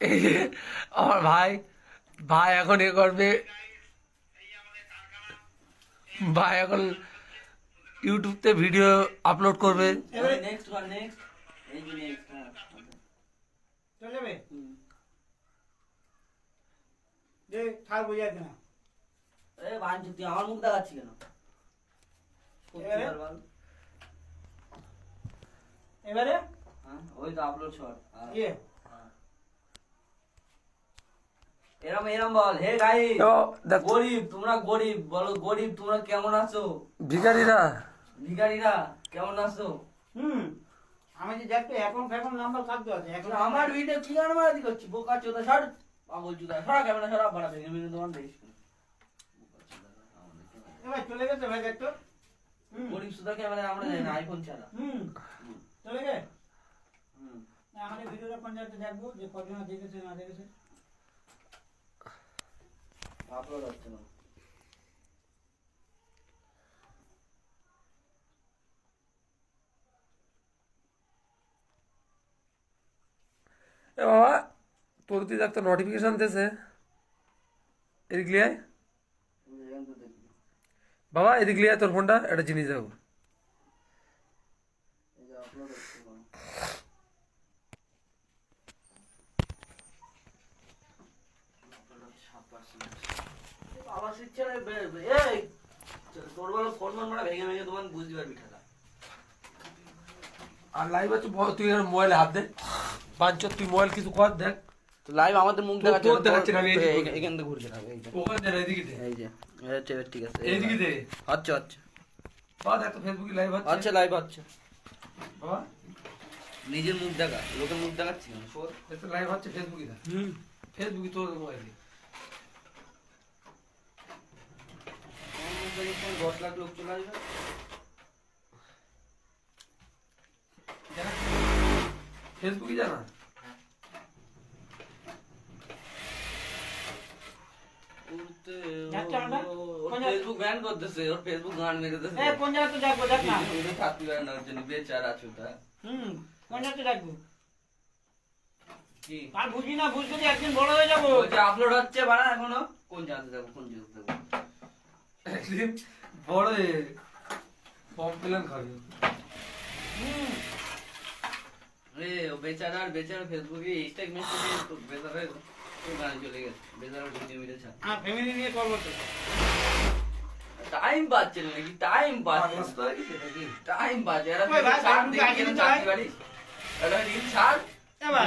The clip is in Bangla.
এই যে আমার ভাই, ভাই এখন এ করবে, ভাই এখন ইউটিউবতে ভিডিও আপলোড করবে। নেক্সট ওয়ান নেক্সট এই যে নেক্সট চলে যাবে যে থাল বুঝাই না। এ বাঞ্চু তুই আমার মুখ দেখাচ্ছি কেন? এবারে হ্যাঁ ওই তো আপলোড শট ইয়ে এরম এরম বল, হে গাইস ও দেখ, গরিব তোমরা, গরিব বলো, গরিব তোমরা কেমন আছো? ভিখারিরা ভিখারিরা কেমন আছো? আমি যে দেখতে এখন নাম্বার কাটতে আছে এখন আমার ভিডিও কি গান মারাতি করছি? বোকা চোদা ছাড়, পাগল চোদা সরা, ক্যামেরা সরা, বড় ভেঙে ভেঙে তোমার দেখিস। এবার চলে গেছে ভাই দেখতো। গরিব সুদা ক্যামেরা আমরা যাই না, আইফোন ছাড়া। চলে গে আমাদের ভিডিওটা পঞ্চায়েতে দেখবো যে কজন দেখেছে না দেখেছে। আপলোড হচ্ছে না। এ বাবা, তোর তুই দেখ তো নোটিফিকেশন দিতেছে, এদিক লিয়ে আয়। বাবা এদিক লিয়ে আয়, তোর ফোনটা একটা জিনিস যাবো। আপলোড হচ্ছে না। আবার শিখছে রে, এই তোর বলো ফোন মারা ভেঙে ভেঙে তোমার বুঝতে পারবি ঠাকা। আর লাইভ আছে, তুই মোবাইলে হাত দে পাঁচ, তুই মোবাইল কিছু কর দেখ। তো লাইভ আমাদের মুখ দেখাচ্ছে, তোর দেখাচ্ছে না, আমি এইদিকে করছি। এখান থেকে ঘুরছে না, এই যে ওখানে দে না, এদিকে দে, এই যে হচ্ছে, ঠিক আছে এইদিকে দে। হচ্ছে হচ্ছে বাবা দেখ তো ফেসবুকে লাইভ হচ্ছে হচ্ছে। লাইভ হচ্ছে। বাবা নিজের মুখ দেখা, লোকের মুখ দেখাচ্ছি না শোর। দেখ তো লাইভ হচ্ছে ফেসবুকে, দেখ ফেসবুকে তোর মোবাইলে। 10 লাখ লোক চলে আসবে। ফেসবুকে জানা যাচ্ছে আমরা? ফেসবুক ব্যান করতেছে, ওর ফেসবুক গান মেরে দিতেছে। এই পঞ্চায়েতে দেখবো দেখ না। ওটা থাকতে পারে না, ওর জন্য বেচারা ছুটা। পঞ্চায়েতে দেখবো কি আর বুঝি না, বুঝতে যে একদিন বড় হয়ে যাবো। বলছে আপলোড হচ্ছে বাড়া এখনো, কোন জানতে যাবো, কোন জানতে যাবো? একদিন বড় ফর্ম প্ল্যান খাবে। এ ও বেচারা, আর বেচারা ফেসবুকে স্ট্যাক মেসেজে তো বেচারা তো গানে চলে গেছে, বেচারা ভিডিও মিলে ছাড়। আর ফ্যামিলি নিয়ে করবো তো। টাইম পাচ্ছে না নাকি? টাইম পাচ্ছে পাগলাস্ত হয়ে গেছে নাকি? টাইম পাচ্ছে। এরা ওই ভাই, ছাড় ফেসবুকে দেখি আসিনি কেন তো ভাই। চাকরি বাড়ি, এটা রিল ছাড়